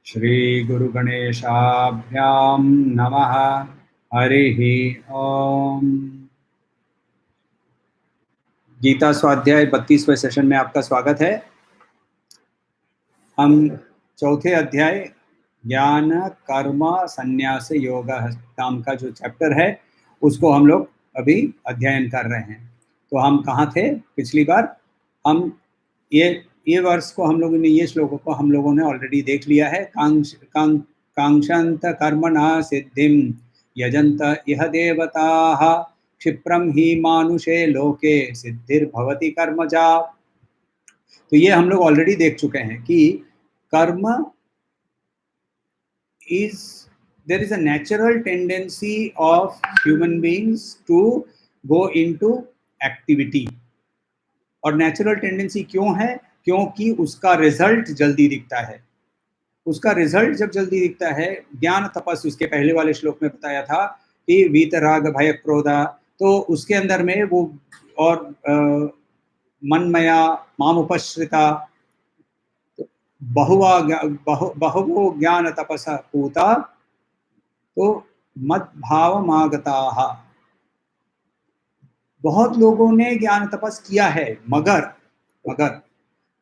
श्री गुरु गणेशाभ्यां नमः। हरिः ओम। गीता स्वाध्याय 32वें सेशन में आपका स्वागत है। हम चौथे अध्याय ज्ञान कर्म संन्यास योग नाम का जो चैप्टर है उसको हम लोग अभी अध्ययन कर रहे हैं। तो हम कहाँ थे पिछली बार? हम ये वर्ष को हम लोगों ने, ये श्लोकों को हम लोगों ने ऑलरेडी देख लिया है। कांक्षंत कर्मणा सिद्धिम यजंत इह देवताः क्षिप्रम ही मानुषे लोके सिद्धिर्भवति कर्मजा। तो ये हम लोग ऑलरेडी देख चुके हैं कि कर्म there is a natural tendency of human beings to go into activity। और नेचुरल टेंडेंसी क्यों है? क्योंकि उसका रिजल्ट जल्दी दिखता है। उसका रिजल्ट जब जल्दी दिखता है, ज्ञान तपस्या, उसके पहले वाले श्लोक में बताया था कि वीतराग भय क्रोधा, तो उसके अंदर में वो और मनमया मामुपश्रिता बहुवो ज्ञान तपसा पूता तो मद भाव मागताः। बहुत लोगों ने ज्ञान तपस किया है, मगर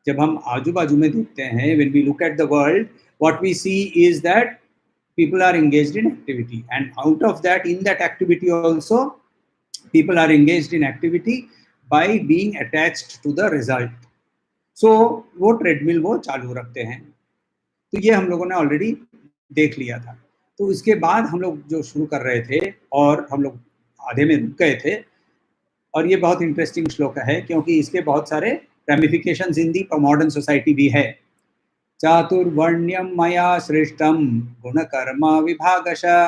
जब हम आजू बाजू में देखते हैं, when we look at the world, what we see is that people are engaged in activity, and out of that, in that activity also, people are engaged in activity by being attached to the result। So वो treadmill वो चालू रखते हैं। तो ये हम लोगों ने ऑलरेडी देख लिया था। तो इसके बाद हम लोग जो शुरू कर रहे थे और हम लोग आधे में रुक गए थे, और ये बहुत इंटरेस्टिंग श्लोक है क्योंकि इसके बहुत सारे रेमिफिकेशंस इन दी मॉडर्न सोसाइटी भी है। चातुर्वर्ण्यम मया सृष्टम गुणकर्म विभागशः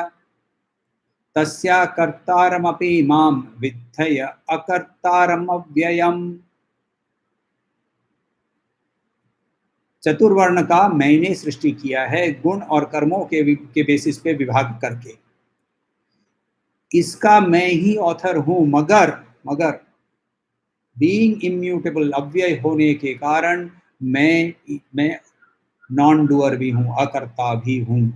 तस्या कर्तारमपि मां विद्धय अकर्तारम अव्ययम्। चतुर्वर्ण का मैंने सृष्टि किया है गुण और कर्मों के बेसिस पे विभाग करके। इसका मैं ही ऑथर हूं, मगर बीइंग इम्यूटेबल, अव्यय होने के कारण मैं नॉन डूअर भी हूं, अकर्ता भी हूं।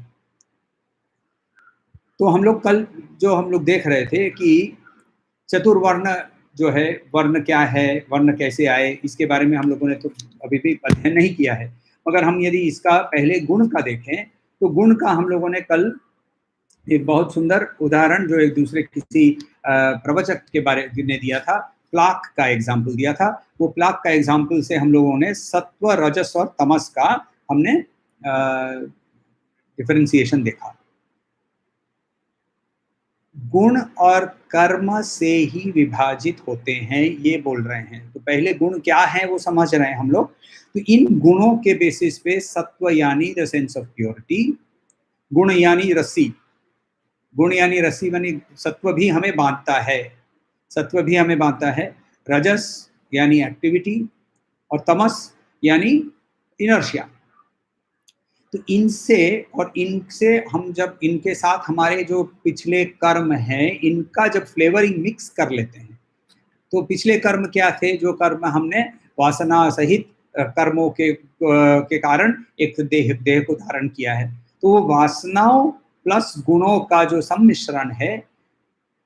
तो हम लोग कल जो हम लोग देख रहे थे कि चतुर्वर्ण जो है, वर्ण क्या है, वर्ण कैसे आए, इसके बारे में हम लोगों ने तो अभी भी अध्ययन नहीं किया है। मगर हम यदि इसका पहले गुण का देखें तो गुण का हम लोगों ने कल एक बहुत सुंदर उदाहरण जो एक दूसरे किसी प्रवचक के बारे में दिया था, प्लाक का एग्जाम्पल दिया था। वो प्लाक का एग्जाम्पल से हम लोगों ने सत्व, रजस और तमस का हमने डिफरेंशिएशन देखा। गुण और कर्म से ही विभाजित होते हैं, ये बोल रहे हैं। तो पहले गुण क्या है वो समझ रहे हैं हम लोग। तो इन गुणों के बेसिस पे सत्व यानी द सेंस ऑफ प्योरिटी, गुण यानी रस्सी, गुण यानी रस्सी बनी, सत्व भी हमें बांधता है, रजस यानी एक्टिविटी, और तमस यानी इनर्शिया। तो इनसे हम जब इनके साथ हमारे जो पिछले कर्म हैं, इनका जब फ्लेवरिंग मिक्स कर लेते हैं, तो पिछले कर्म क्या थे? जो कर्म हमने वासना सहित कर्मों के कारण एक देह को धारण किया है, तो वो वासनाओं प्लस गुणों का जो सम्मिश्रण है,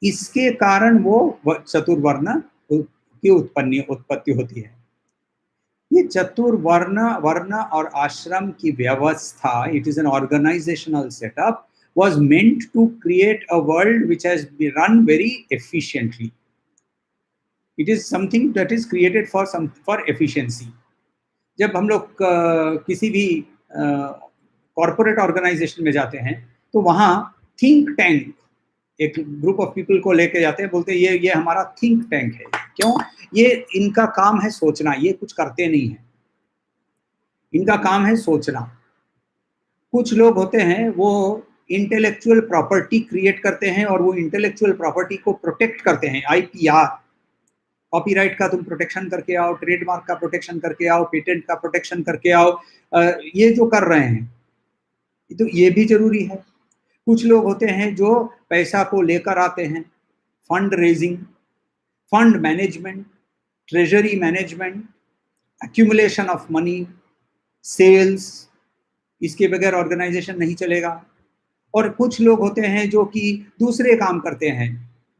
इसके कारण वो चतुर्वर्ण की उत्पत्ति होती है। ये वर्ण और आश्रम की व्यवस्था, it is an organizational setup, was meant to create a world which has been run very efficiently. It is something that is created for efficiency. जब हम लोग किसी भी कॉर्पोरेट ऑर्गेनाइजेशन में जाते हैं तो वहाँ थिंक टैंक, एक ग्रुप ऑफ पीपल को लेके जाते हैं, बोलते हैं ये हमारा थिंक टैंक है। क्यों? ये इनका काम है सोचना, ये कुछ करते नहीं है, इनका काम है सोचना। कुछ लोग होते हैं वो इंटेलेक्चुअल प्रॉपर्टी क्रिएट करते हैं और वो इंटेलेक्चुअल प्रॉपर्टी को प्रोटेक्ट करते हैं। IPR, कॉपीराइट का तुम प्रोटेक्शन करके आओ, ट्रेडमार्क का प्रोटेक्शन करके आओ, पेटेंट का प्रोटेक्शन करके आओ। ये जो कर रहे हैं तो ये भी जरूरी है। कुछ लोग होते हैं जो पैसा को लेकर आते हैं, fund raising, fund management, treasury management, accumulation of money, sales, इसके बगैर ऑर्गेनाइजेशन नहीं चलेगा। और कुछ लोग होते हैं जो कि दूसरे काम करते हैं,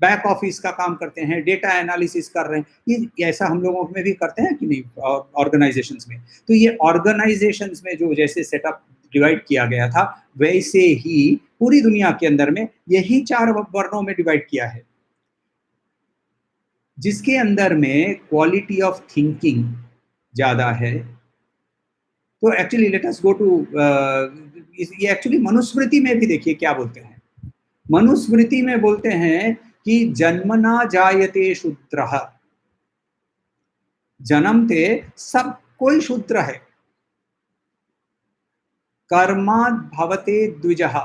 बैक ऑफिस का काम करते हैं, डेटा एनालिसिस कर रहे हैं, ये ऐसा हम लोगों में भी करते हैं कि नहीं ऑर्गेनाइजेशंस में। तो ये ऑर्गेनाइजेशंस में जो जैसे सेटअप डिवाइड किया गया था, वैसे ही पूरी दुनिया के अंदर में यही 4 वर्णों में डिवाइड किया है, जिसके अंदर में क्वालिटी ऑफ थिंकिंग ज़्यादा है। तो actually let us go to, ये एक्चुअली मनुस्मृति में भी देखिए क्या बोलते हैं। मनुस्मृति में बोलते हैं कि जन्मना जायते शूद्रः, जन्मते सब कोई शूद्र है। कर्माद् भवते द्विजः,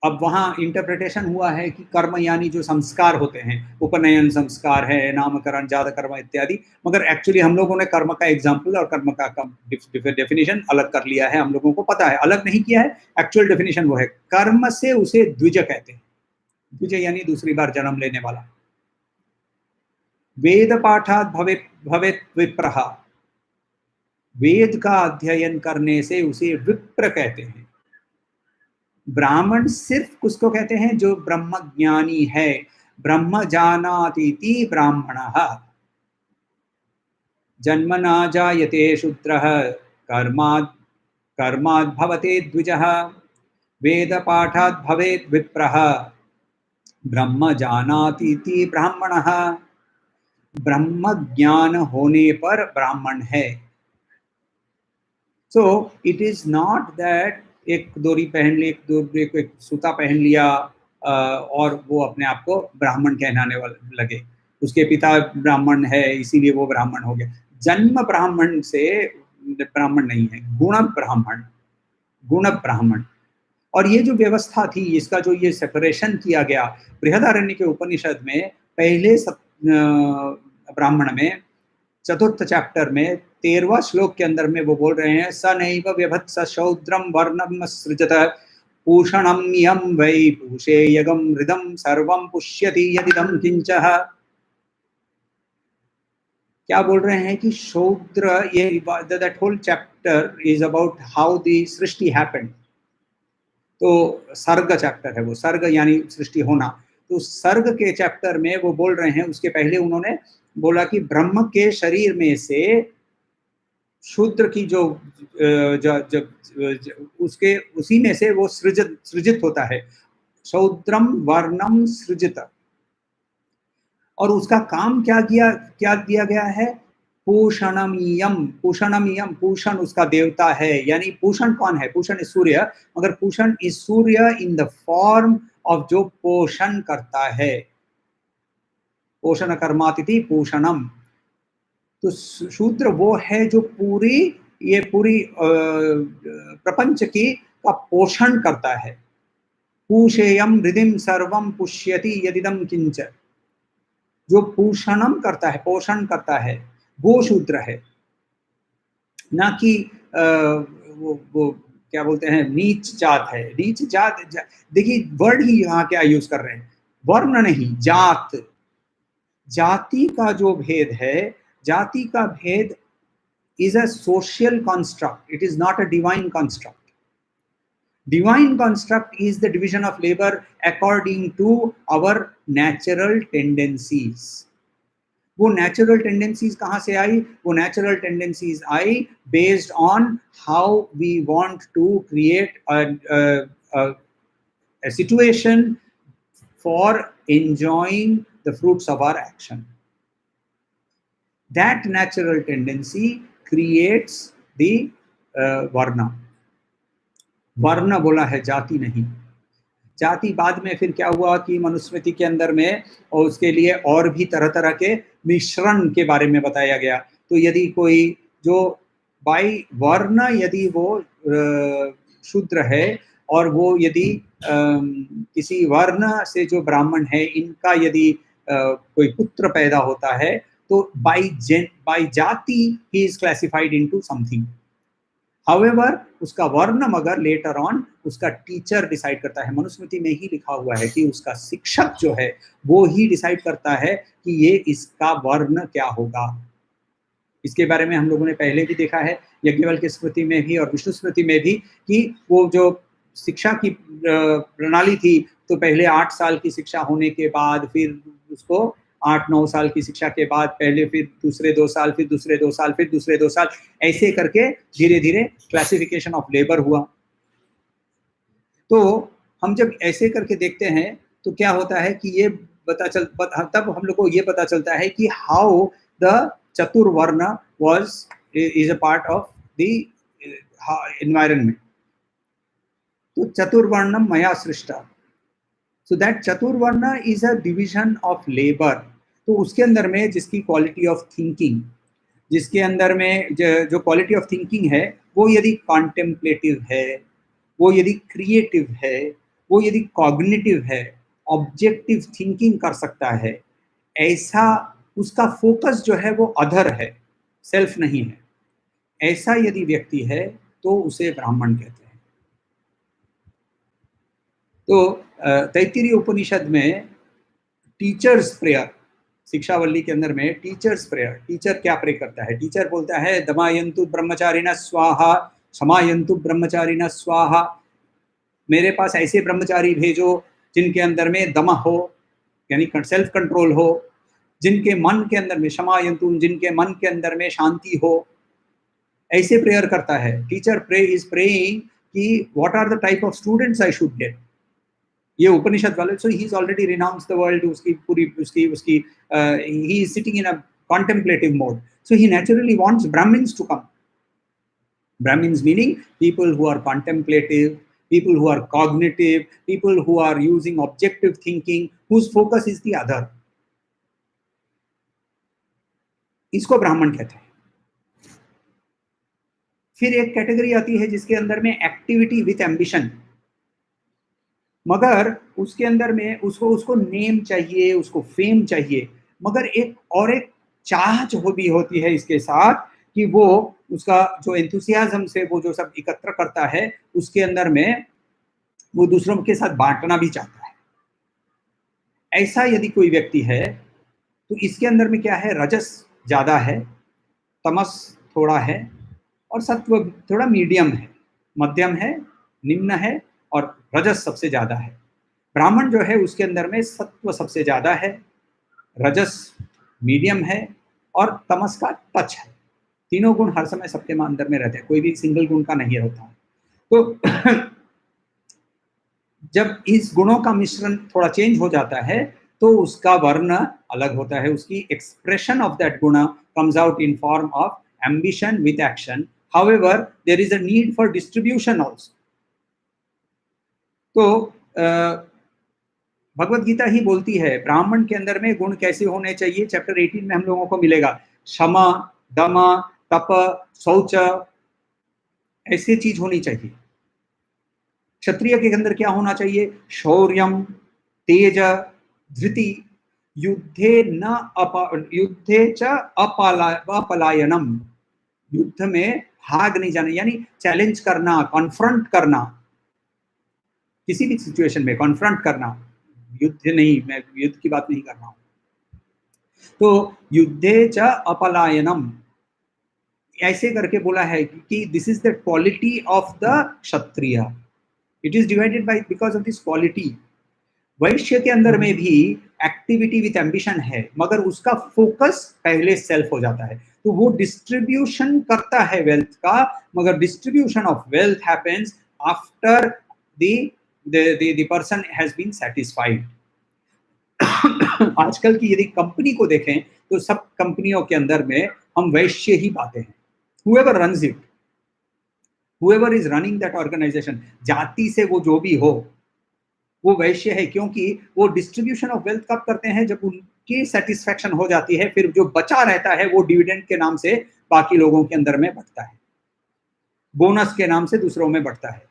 अब वहाँ इंटरप्रिटेशन हुआ है कि कर्म यानी जो संस्कार होते हैं, उपनयन संस्कार है, नामकरण, जात कर्म इत्यादि, मगर एक्चुअली हम लोगों ने कर्म का एग्जाम्पल और कर्म का डेफिनेशन अलग कर लिया है। हम लोगों को पता है, अलग नहीं किया है, एक्चुअल डेफिनेशन वो है। कर्म से उसे द्विज कहते हैं, द्विज यानी दूसरी बार जन्म लेने वाला। वेद पाठात भवेत विप्रः, वेद का अध्ययन करने से उसे विप्र कहते हैं। ब्राह्मण सिर्फ उसको कहते हैं जो ब्रह्म ज्ञानी है, ब्रह्म जानातीति ब्राह्मणः। जन्मना जायते शूद्रः, कर्माद् भवते द्विजः, वेद पाठात् भवेत् विप्रः, ब्रह्म जानातीति ब्राह्मणः। ब्रह्म ज्ञान होने पर ब्राह्मण है। So it is not that एक दोरी पहन ली, एक सूता पहन लिया और वो अपने आप को ब्राह्मण कहलाने वाले लगे, उसके पिता ब्राह्मण है इसीलिए वो ब्राह्मण हो गया। जन्म ब्राह्मण से ब्राह्मण नहीं है, गुण ब्राह्मण, गुण ब्राह्मण। और ये जो व्यवस्था थी, इसका जो ये सेपरेशन किया गया बृहदारण्य के उपनिषद में, पहले ब्राह्मण में चतुर्थ चैप्टर में 13वां श्लोक के अंदर में वो बोल रहे हैं, स नैव व्यभत्स शौद्रम वर्णम सृजत पूषणम यम वै पूषेयगम हृदम सर्वम पुष्यति यदिदम किंचः। क्या बोल रहे हैं कि शौद्र, ये that whole chapter is about how the srishti happened. तो सर्ग चैप्टर है वो, सर्ग यानी सृष्टि होना। तो सर्ग के चैप्टर में वो बोल रहे हैं, उसके पहले उन्होंने बोला कि ब्रह्म के शरीर में से शूद्र की जो उसके उसी में से वो सृजित होता है, शौद्रम वर्णम सृजित। और उसका काम क्या दिया गया है, पूषणमियम, पूषणमियम, पूषण उसका देवता है। यानी पूषण कौन है, पूषण इज सूर्य, मगर Pushan is Surya in the form of जो पोषण करता है, पोषण कर्मातिथि पूषणम। तो शूद्र वो है जो पूरी प्रपंच की का पोषण करता है। पूषेयम हृदिम सर्वम पुष्यति यदिदम किंच, जो पूषणम करता है, पोषण करता है, वो शूद्र है। ना कि वो क्या बोलते हैं, नीच जात है। नीच जात, देखिए वर्ड ही यहाँ क्या यूज कर रहे हैं, वर्ण नहीं, जात। जाति का जो भेद है, जाति का भेद is a social construct, it is not a divine construct. Divine construct is the division of labor according to our natural tendencies. वो natural tendencies कहाँ से आई, वो natural tendencies I based on how we want to create a situation for enjoying the fruits of our action. That natural tendency creates the varna. वर्ण बोला है, जाति नहीं। जाति बाद में फिर क्या हुआ कि मनुस्मृति के अंदर में, और उसके लिए और भी तरह तरह के मिश्रण के बारे में बताया गया। तो यदि कोई जो बाई वर्ण, यदि वो शूद्र है और वो यदि किसी वर्ण से जो ब्राह्मण है, इनका यदि कोई पुत्र पैदा होता है, तो बाई जाति he is classified into something. However उसका वर्ण मगर लेटर ऑन उसका टीचर डिसाइड करता है। मनुस्मृति में ही लिखा हुआ है कि उसका शिक्षक जो है वो ही डिसाइड करता है कि ये इसका वर्ण क्या होगा। इसके बारे में हम लोगों ने पहले भी देखा है, याज्ञवल्क्य स्मृति में भी और विष्णु स्मृति में भी, कि वो जो शिक्षा की प्रणाली थी, तो पहले 8 साल की शिक्षा होने के बाद फिर उसको 8-9 साल की शिक्षा के बाद पहले फिर दूसरे 2 साल, फिर दूसरे 2 साल, फिर दूसरे 2 साल, ऐसे करके धीरे-धीरे क्लासिफिकेशन ऑफ लेबर हुआ। तो हम जब ऐसे करके देखते हैं तो क्या होता है कि ये तब हम लोग को ये पता चलता है कि how the chaturvarna is a part of the environment. तो चतुर्वर्णम मया सृष्टा, so that chaturvarna is a division of labour. तो उसके अंदर में जिसकी क्वालिटी ऑफ थिंकिंग, जिसके अंदर में जो क्वालिटी ऑफ थिंकिंग है, वो यदि कॉन्टेम्पलेटिव है, वो यदि क्रिएटिव है, वो यदि कॉग्निटिव है, ऑब्जेक्टिव थिंकिंग कर सकता है, ऐसा उसका फोकस जो है वो अधर है, सेल्फ नहीं है, ऐसा यदि व्यक्ति है तो उसे ब्राह्मण कहते हैं। तो तैत्तिरीय उपनिषद में टीचर्स प्रेयर, शिक्षावल्ली के अंदर में टीचर्स प्रेयर, टीचर क्या प्रे करता है? टीचर बोलता है दमायन्तु ब्रह्मचारिणः स्वाहा, क्षमायन्तु ब्रह्मचारिणः स्वाहा। मेरे पास ऐसे ब्रह्मचारी भेजो जिनके अंदर में दम हो, यानी सेल्फ कंट्रोल हो, जिनके मन के अंदर में क्षमायन्तु, जिनके मन के अंदर में शांति हो, ऐसे प्रेयर करता है। टीचर इज प्रेइंग कि what are the type of students I should get. ये उपनिषद वाले, so he is already renounce the world, उसकी पूरी उसकी he is sitting in a contemplative mode, so he naturally wants Brahmins to come. Brahmins meaning people who are contemplative, people who are cognitive, people who are using objective thinking, whose focus is the other. इसको ब्राह्मण कहते हैं। फिर एक category आती है जिसके अंदर में एक्टिविटी विथ एम्बिशन, मगर उसके अंदर में उसको नेम चाहिए, उसको फेम चाहिए, मगर एक चाह जो भी होती है इसके साथ कि वो उसका जो एंथुसियाज्म से वो जो सब एकत्र करता है, उसके अंदर में वो दूसरों के साथ बांटना भी चाहता है। ऐसा यदि कोई व्यक्ति है तो इसके अंदर में क्या है, रजस ज्यादा है, तमस थोड़ा है और सत्व थोड़ा मीडियम है, मध्यम है, निम्न है और रजस सबसे ज्यादा है। ब्राह्मण जो है उसके अंदर में सत्व सबसे ज्यादा है, रजस मीडियम है और तमस का टच है। तीनों गुण हर समय सबके अंदर में रहते हैं, कोई भी सिंगल गुण का नहीं होता। तो जब इस गुणों का मिश्रण थोड़ा चेंज हो जाता है तो उसका वर्ण अलग होता है, उसकी expression of that guna comes out in form of ambition with action. However there is a need for distribution also. तो भगवत गीता ही बोलती है ब्राह्मण के अंदर में गुण कैसे होने चाहिए। चैप्टर 18 में हम लोगों को मिलेगा क्षमा, दम, तप, शौच, ऐसी चीज होनी चाहिए। क्षत्रिय के अंदर क्या होना चाहिए, शौर्यम, तेज, धृति, युद्धे च अपलायनम, युद्ध में भाग नहीं जाना, यानी चैलेंज करना, कॉन्फ्रंट करना, किसी भी सिचुएशन में कॉन्फ्रंट करना, युद्ध नहीं, मैं युद्ध की बात नहीं कर रहा हूं। तो युद्धे च अपलायनम ऐसे करके बोला है कि this is the quality of the Kshatriya, it is divided by because of this quality. वैश्य के अंदर में भी एक्टिविटी विथ एम्बिशन है, मगर उसका फोकस पहले सेल्फ हो जाता है, तो वो डिस्ट्रीब्यूशन करता है वेल्थ का, मगर distribution of wealth happens after the person has been satisfied. आजकल की यदि कंपनी को देखें तो सब कंपनियों के अंदर में हम वैश्य ही पाते हैं। whoever runs it, whoever is running that organization, जाति से वो जो भी हो वो वैश्य है, क्योंकि वो डिस्ट्रीब्यूशन ऑफ वेल्थ कब करते हैं, जब उनकी सेटिस्फैक्शन हो जाती है, फिर जो बचा रहता है वो डिविडेंड के नाम से बाकी लोगों के अंदर में बढ़ता है, बोनस के नाम से दूसरों में बढ़ता है,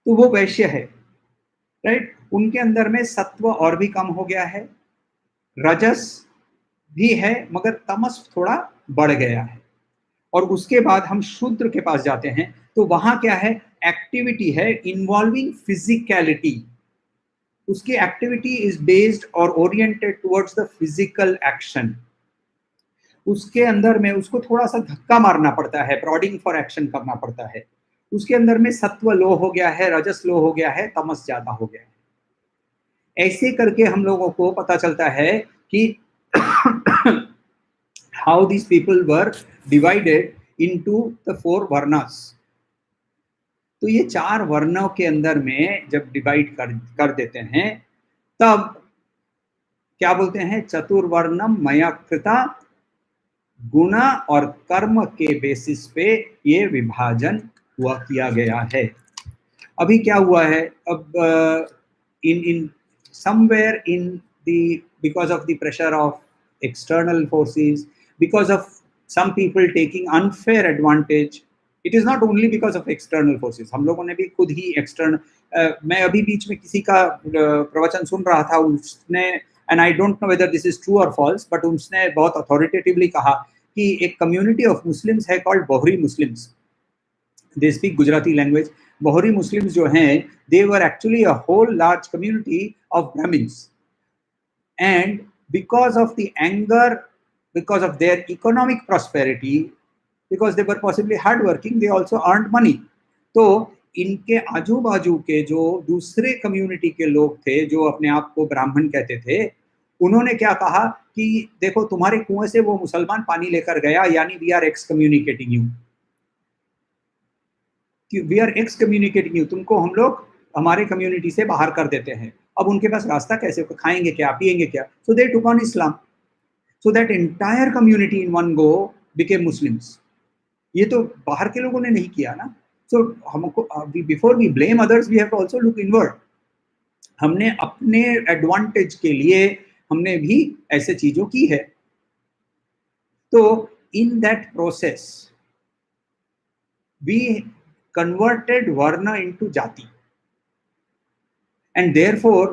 तो वो वैश्य है, राइट। उनके अंदर में सत्व और भी कम हो गया है, रजस भी है, मगर तमस थोड़ा बढ़ गया है। और उसके बाद हम शूद्र के पास जाते हैं, तो वहां क्या है, एक्टिविटी है इन्वॉल्विंग फिजिकलिटी। उसकी एक्टिविटी इज बेस्ड और oriented towards the physical action. उसके अंदर में उसको थोड़ा सा धक्का मारना पड़ता है, प्रॉडिंग फॉर एक्शन करना पड़ता है। उसके अंदर में सत्व लो हो गया है, रजस लो हो गया है, तमस ज्यादा हो गया है। ऐसे करके हम लोगों को पता चलता है कि how these people were divided into the 4 varnas। तो ये 4 वर्णों के अंदर में जब डिवाइड कर देते हैं, तब क्या बोलते हैं, चतुर्वर्णम मया कृता, गुण और कर्म के बेसिस पे ये विभाजन हुआ किया गया है। अभी क्या हुआ है, अब इन somewhere in the, because of the pressure of external forces, because of some people taking unfair advantage, it is not only because of external forces, हम लोगों ने भी खुद ही external, मैं अभी बीच में किसी का प्रवचन सुन रहा था, उसने, and I don't know whether this is true or false, but उसने बहुत authoritatively कहा कि एक community of Muslims है called Bohri Muslims, they speak Gujarati language। Bohri Muslims जो हैं, they were actually a whole large community of Brahmins, and because of the anger, because of their economic prosperity, because they were possibly hardworking, they also earned money। तो इनके आजू बाजू के जो दूसरे community के लोग थे, जो अपने आप को ब्राह्मण कहते थे, उन्होंने क्या कहा कि देखो तुम्हारे कुएं से वो मुसलमान पानी लेकर गया, यानी we are excommunicating you, we are excommunicating you, तुमको हम लोग हमारे कम्युनिटी से बाहर कर देते हैं। अब उनके पास रास्ता कैसे, खाएंगे क्या, पिएंगे क्या, so they took on Islam, so that entire community in one go became Muslims. ये तो बाहर के लोगों ने नहीं किया ना। सो हमको before we blame others, we have to also look inward. हमने अपने एडवांटेज के लिए हमने भी ऐसे चीजों की है। तो in that process we converted varna into jati, and therefore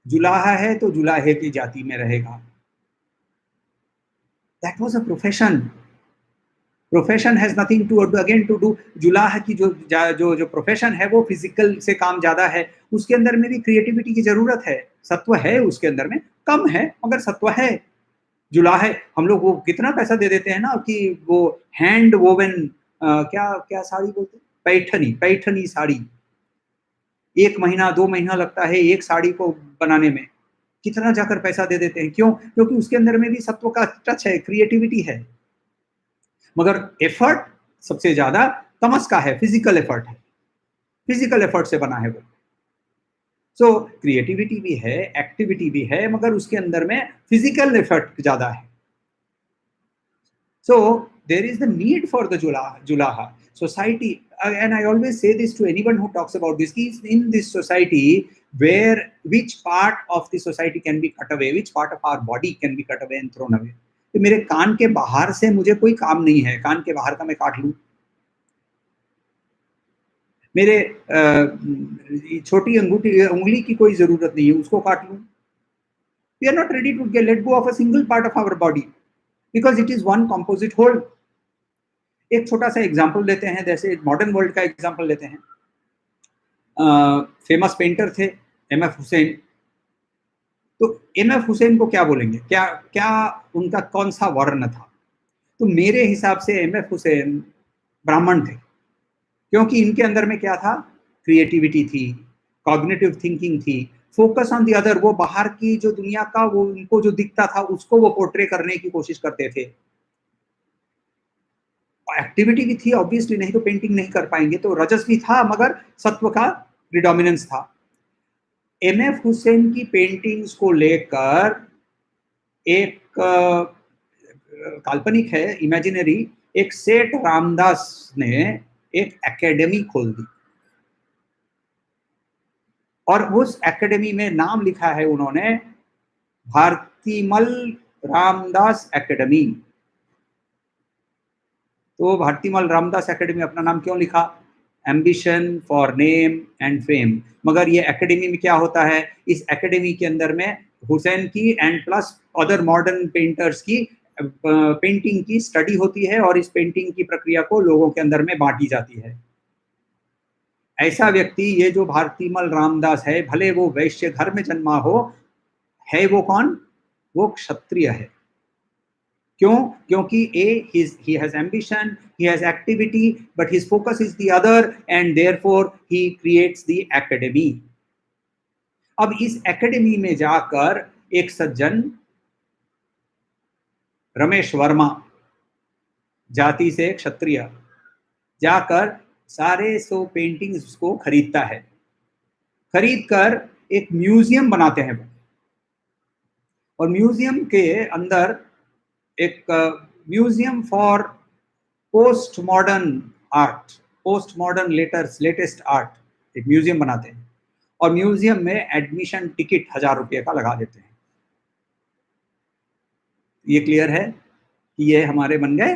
जुलाहा है तो जुलाहे की जाति में रहेगा। That was a profession. Profession has nothing to again to do, जुलाहा की जो प्रोफेशन है वो फिजिकल से काम ज्यादा है, उसके अंदर में भी क्रिएटिविटी की जरूरत है, सत्व है उसके अंदर में, कम है मगर सत्व है। जुलाहे हम लोग वो कितना पैसा दे देते हैं ना कि वो हैंड वोवन क्या क्या साड़ी बोलते हैं, पैठनी साड़ी, 1 महीना 2 महीना लगता है एक साड़ी को बनाने में, कितना जाकर पैसा दे देते हैं। क्यों? क्योंकि उसके अंदर में भी सत्व का टच है, क्रिएटिविटी है, मगर एफर्ट सबसे ज्यादा तमस का है, फिजिकल एफर्ट है, फिजिकल एफर्ट से बना है वो। सो क्रिएटिविटी भी है, एक्टिविटी भी है, मगर उसके अंदर में फिजिकल एफर्ट ज्यादा है। So there is the need for the julaha society, and I always say this to anyone who talks about this, is in this society where which part of the society can be cut away, which part of our body can be cut away and thrown away। तो मेरे कान के बाहर से मुझे कोई काम नहीं है, कान के बाहर का मैं काट लूं, मेरे छोटी उंगली की कोई जरूरत नहीं है, उसको काट लूं। We are not ready to let go of a single part of our body because it is one composite whole। एक छोटा सा एग्जाम्पल लेते हैं, जैसे मॉडर्न वर्ल्ड का एग्जाम्पल लेते हैं। फेमस पेंटर थे एमएफ हुसैन। तो एमएफ हुसैन को क्या बोलेंगे, क्या क्या उनका कौन सा वर्ण था? तो मेरे हिसाब से एमएफ हुसैन ब्राह्मण थे, क्योंकि इनके अंदर में क्या था, क्रिएटिविटी थी, कॉग्निटिव थिंकिंग थी, फोकस ऑन द अदर। वो बाहर की जो दुनिया का वो उनको जो दिखता था उसको वो पोर्ट्रे करने की कोशिश करते थे। एक्टिविटी भी थी ऑब्वियसली, नहीं तो पेंटिंग नहीं कर पाएंगे। तो रजस भी था मगर सत्व का प्रिडोमिनेंस था। एमएफ हुसैन की पेंटिंग्स को लेकर एक काल्पनिक है, इमेजिनरी, एक सेठ रामदास ने एक एकेडमी खोल दी, और उस एकेडमी में नाम लिखा है उन्होंने भारतीमल रामदास एकेडमी। तो भारतीमल रामदास एकेडमी अपना नाम क्यों लिखा? Ambition for name and fame. मगर ये एकेडमी में क्या होता है, इस एकेडमी के अंदर में हुसैन की and plus other modern painters की पेंटिंग की स्टडी होती है और इस पेंटिंग की प्रक्रिया को लोगों के अंदर में बांटी जाती है। ऐसा व्यक्ति, ये जो भारतीमल रामदास है, भले वो वैश्य घर में जन्मा हो, है वो कौन? वो क्षत्रिय है। क्यों? क्योंकि he has ambition, he has activity, but his focus is the other, and therefore he creates the academy. अब इस एकेडमी में जाकर एक सज्जन रमेश वर्मा, जाति से क्षत्रिय, जाकर सारे 100 पेंटिंग्स को खरीदता है। खरीद कर एक म्यूजियम बनाते हैं वो, और म्यूजियम के अंदर एक museum for post modern art, post modern latest art, एक म्यूजियम बनाते हैं। और म्यूजियम में एडमिशन टिकट 1000 रुपये का लगा देते हैं। ये क्लियर है कि ये हमारे बन गए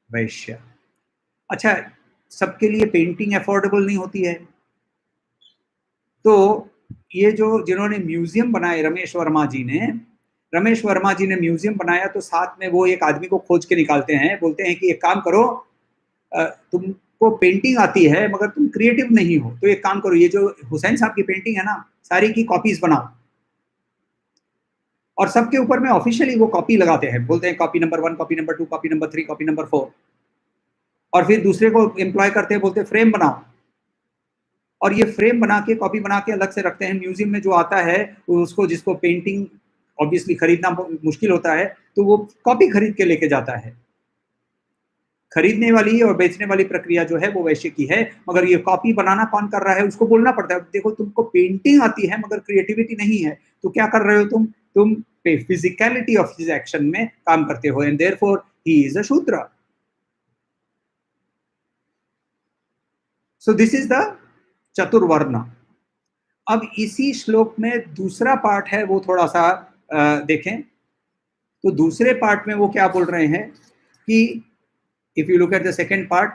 वैश्य। अच्छा, सबके लिए पेंटिंग अफोर्डेबल नहीं होती है, तो ये जो जिन्होंने म्यूजियम बनाए, रमेश वर्मा जी ने म्यूजियम बनाया, तो साथ में वो एक आदमी को खोज के निकालते हैं, बोलते हैं कि एक काम करो, तुमको पेंटिंग आती है मगर तुम क्रिएटिव नहीं हो, तो एक काम करो, ये जो हुसैन साहब की पेंटिंग है ना, सारी की कॉपीज बनाओ, और सबके ऊपर में ऑफिशियली वो कॉपी लगाते हैं, बोलते हैं copy number 1, copy number 2, copy number 3, copy number 4, और फिर दूसरे को एम्प्लॉय करते हैं, बोलते हैं फ्रेम बनाओ, और ये फ्रेम बना के, कॉपी बना के अलग से रखते हैं। म्यूजियम में जो आता है उसको, जिसको पेंटिंग ऑब्वियसली खरीदना मुश्किल होता है, तो वो कॉपी खरीद के लेके जाता है। खरीदने वाली और बेचने वाली प्रक्रिया जो है वो वैश्य की है, मगर ये कॉपी बनाना कौन कर रहा है, उसको बोलना पड़ता है, देखो तुमको पेंटिंग आती है मगर क्रिएटिविटी नहीं है, तो क्या कर रहे हो तुम फिजिकलिटी ऑफ हिज एक्शन में काम करते हो, and therefore he is a shudra. So this is the chaturvarna. अब इसी श्लोक में दूसरा पार्ट है, वो थोड़ा सा देखें, तो दूसरे पार्ट में वो क्या बोल रहे हैं कि if you look at the second part,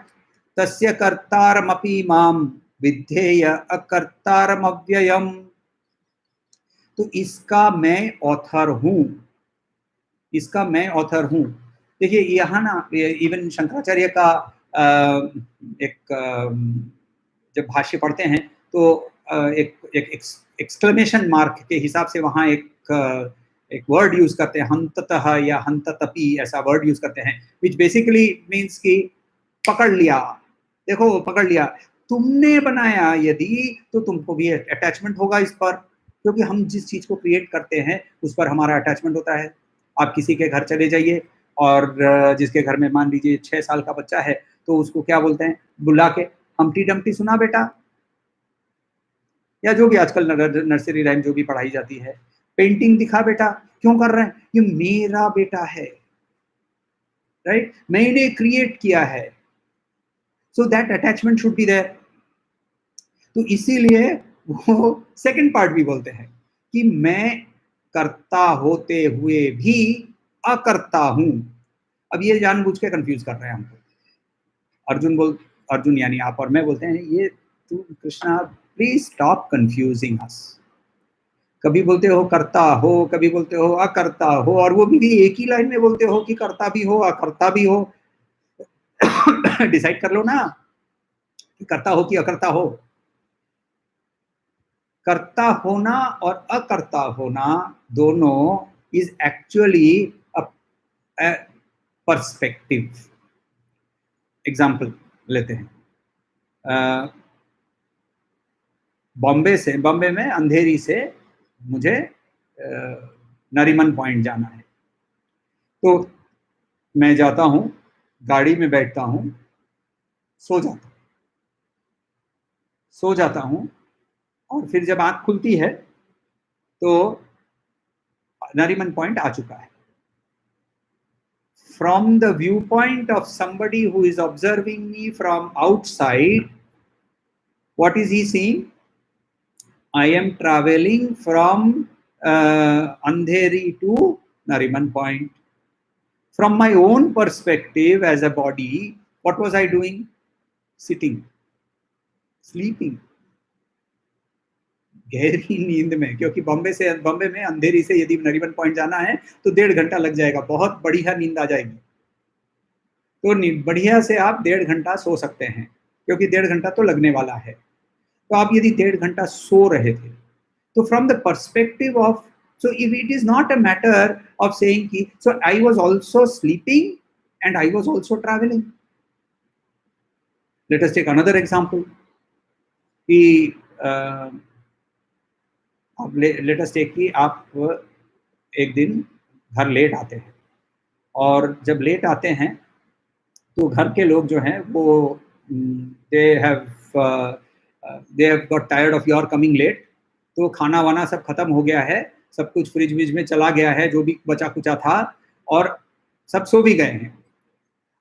तस्य कर्तारमपि माम विद्धेय अकर्तारमव्ययम्, तो इसका मैं ऑथर हूं, इसका मैं ऑथर हूं। देखिए यहाँ ना, इवन शंकराचार्य का एक जब भाष्य पढ़ते हैं तो एक एक्सक्लेमेशन मार्क के हिसाब से वहाँ एक वर्ड यूज करते हैं, हंततः या हंततपि, ऐसा वर्ड यूज करते हैं, विच बेसिकली मीन्स कि पकड़ लिया, देखो पकड़ लिया, तुमने बनाया यदि, तो तुमको भी अटैचमेंट होगा इस पर, क्योंकि हम जिस चीज को क्रिएट करते हैं उस पर हमारा अटैचमेंट होता है। आप किसी के घर चले जाइए, और जिसके घर में मान लीजिए 6 साल का बच्चा है, तो उसको क्या बोलते हैं, बुला के, हमटी डमटी सुना बेटा, या जो भी आजकल नर्सरी राइम जो भी पढ़ाई जाती है, पेंटिंग दिखा बेटा, क्यों कर रहे हैं, ये मेरा बेटा है, राइट, मैंने क्रिएट किया है, so that attachment should be there. तो इसीलिए वो सेकंड पार्ट भी बोलते हैं कि मैं कर्ता होते हुए भी अकर्ता हूं। अब ये जानबूझ के कंफ्यूज कर रहे हैं हमको। अर्जुन यानी आप और मैं बोलते हैं, ये तू कृष्णा प्लीज स्टॉप कंफ्यूजिंग अस। कभी बोलते हो करता हो, कभी बोलते हो अकर्ता हो, और वो भी एक ही लाइन में बोलते हो कि करता भी हो अकर्ता भी हो। डिसाइड कर लो ना कि करता हो कि अकर्ता हो। कर्ता होना और अकर्ता होना दोनों is actually a perspective. Example लेते हैं, बॉम्बे में अंधेरी से मुझे नरीमन पॉइंट जाना है, तो मैं जाता हूँ, गाड़ी में बैठता हूँ, सो जाता हूँ, और फिर जब आंख खुलती है तो नरीमन पॉइंट आ चुका है। From the viewpoint of somebody who is observing me from outside, what is he seeing? I am traveling from Andheri to Nariman Point. From my own perspective as a body, what was I doing? Sitting, sleeping, गहरी नींद में, क्योंकि बॉम्बे में अंधेरी से यदि Nariman point जाना है तो 1.5 घंटा लग जाएगा, बहुत बढ़िया नींद आ जाएगी। तो बढ़िया से आप 1.5 घंटा सो सकते हैं, क्योंकि 1.5 घंटा तो लगने वाला है। तो आप यदि 1.5 घंटा सो रहे थे, तो from the perspective of, so if it is not a matter of saying ki, so I was also sleeping and I was also traveling. Let us take another example. Let us take कि आप एक दिन घर late आते हैं, और जब late आते हैं तो घर के लोग जो हैं वो they have got tired of your coming late, तो खाना वाना सब खत्म हो गया है, सब कुछ फ्रिज विज में चला गया है जो भी बचा कुचा था, और सब सो भी गए हैं।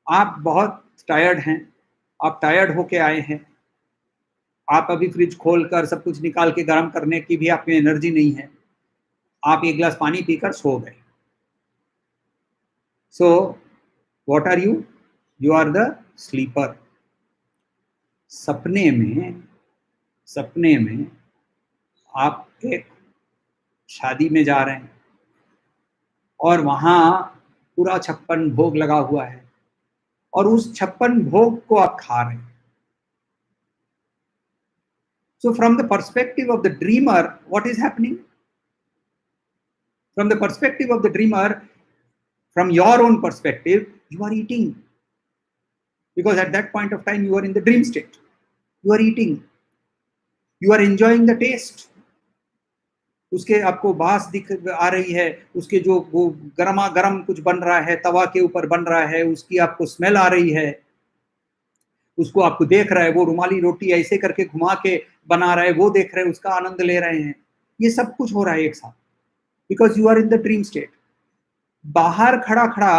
आप बहुत टायर्ड हैं, आप टायर्ड होके आए हैं, आप अभी फ्रिज खोल कर सब कुछ निकाल के गर्म करने की भी आप में एनर्जी नहीं है, आप एक गिलास पानी पीकर सो गए। So what are you? You are the sleeper. सपने में आप एक शादी में जा रहे हैं और वहां पूरा 56 भोग लगा हुआ है, और उस 56 भोग को आप खा रहे हैं। So from the perspective of the dreamer, what is happening? From the perspective of the dreamer, from your own perspective, you are eating. Because at that point of time, you are in the dream state. You are eating. You are enjoying the taste. उसके आपको बास दिख आ रही है, उसके जो वो गरमा गरम कुछ बन रहा है, तवा के ऊपर बन रहा है, उसकी आपको स्मेल आ रही है, उसको आपको देख रहा है, वो रुमाली रोटी ऐसे करके घुमा के बना रहा है, वो देख रहे हैं, उसका आनंद ले रहे हैं। ये सब कुछ हो रहा है एक साथ, because you are in the dream state. बाहर खड़ा खड़ा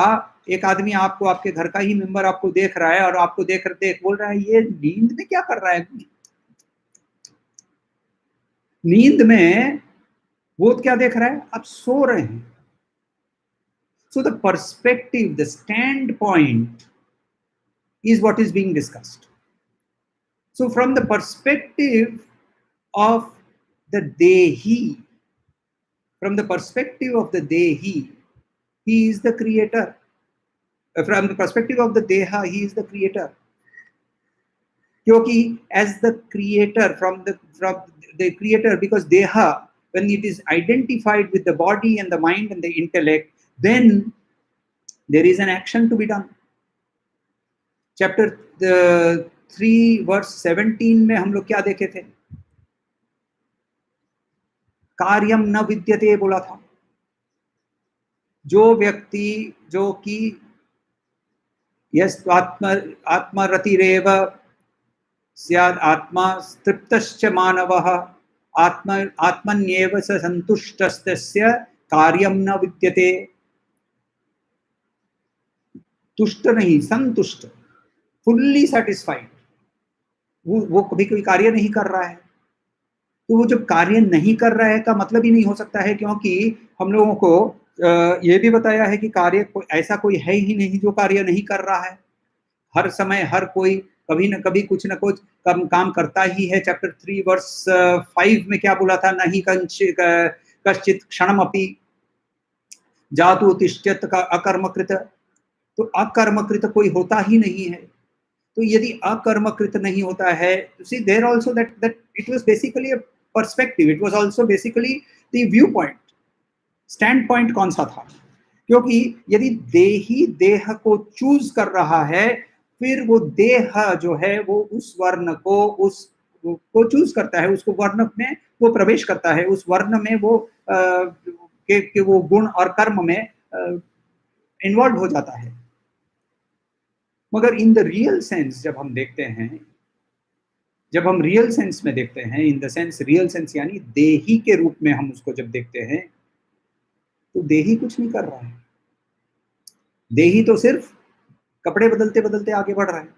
एक आदमी आपको, आपके घर का ही मेंबर आपको देख रहा है, और आपको देख बोल रहा है ये नींद में क्या कर रहा है। नींद में वो क्या देख रहा है? आप सो रहे हैं। So the perspective, the stand point is what is being discussed. So from the perspective of the Dehi, from the perspective of the Dehi, he is the creator. From the perspective of the Deha, he is the creator. Kyunki as the creator, from the creator, because Deha, when it is identified with the body and the mind and the intellect, then there is an action to be done. Chapter 3 verse 17 में हम लोग क्या देखे थे? कार्यम न विद्यते बोला था। जो व्यक्ति जो कि यस आत्मरतिरेव स्याद् आत्मा तृप्तश्च मानवः आत्मन्येव स संतुष्टस्तस्य कार्यम न विद्यते। तुष्ट नहीं, संतुष्ट, फुल्ली सेटिस्फाइड। वो कभी कोई कार्य नहीं कर रहा है। तो वो जब कार्य नहीं कर रहा है का मतलब ही नहीं हो सकता है, क्योंकि हम लोगों को ये भी बताया है कि कार्य ऐसा कोई है ही नहीं जो कार्य नहीं कर रहा है। हर समय हर कोई कभी न कभी कुछ न कुछ काम करता ही है। चैप्टर 3 वर्स 5 में क्या बोला था? नहीं कश्चित क्षणमपि जातु तिष्ठ्यत का अकर्मकृत। तो अकर्मकृत कोई होता ही नहीं है। तो यदि अकर्मकृत नहीं होता है, see there also that it was basically a perspective, it was also basically the viewpoint, stand point कौन सा था? क्योंकि यदि देही देह को चूज कर रहा है, फिर वो देह जो है वो उस वर्ण को चूज करता है, उसको वर्ण में वो प्रवेश करता है, उस वर्ण में वो के वो गुण और कर्म में इन्वॉल्व हो जाता है। मगर इन द रियल सेंस जब हम देखते हैं, जब हम रियल सेंस में देखते हैं, in the sense real sense यानी देही के रूप में हम उसको जब देखते हैं, तो देही कुछ नहीं कर रहा है। देही तो सिर्फ कपड़े बदलते बदलते आगे बढ़ रहा है,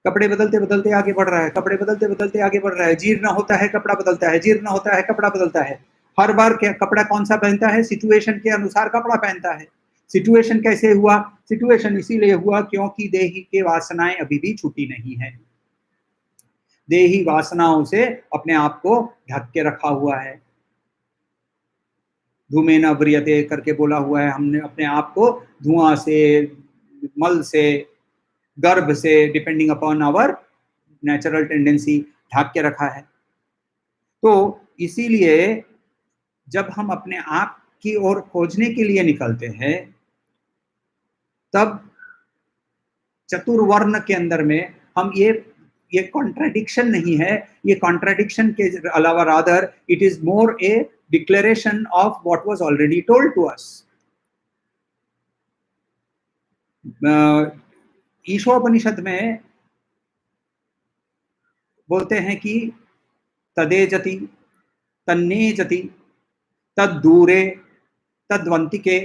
कपड़े बदलते बदलते आगे बढ़ रहा है, कपड़े बदलते बदलते आगे बढ़ रहा है। जीर्ण होता है कपड़ा बदलता है, जीर्ण होता है कपड़ा बदलता है। हर बार क्या कपड़ा कौन सा पहनता है? सिचुएशन के अनुसार कपड़ा पहनता है। सिचुएशन कैसे हुआ? सिचुएशन इसीलिए हुआ क्योंकि देही के वासनाएं अभी भी छूटी नहीं है। देही वासनाओं से अपने आप को ढक के रखा हुआ है। धूमेन व्रियते करके बोला हुआ है, हमने अपने आप को धुआं से, मल से, गर्भ से, depending upon our natural tendency ढक के रखा है। तो इसीलिए जब हम अपने आप की ओर खोजने के लिए निकलते हैं, तब चतुर्वर्ण के अंदर में हम ये कॉन्ट्राडिक्शन नहीं है, ये कॉन्ट्राडिक्शन के अलावा rather it is more a declaration of what was already told to us. Ishopanishad में बोलते हैं कि तदेजति, तन्नेजति, तद्दूरे, तद्वंतिके।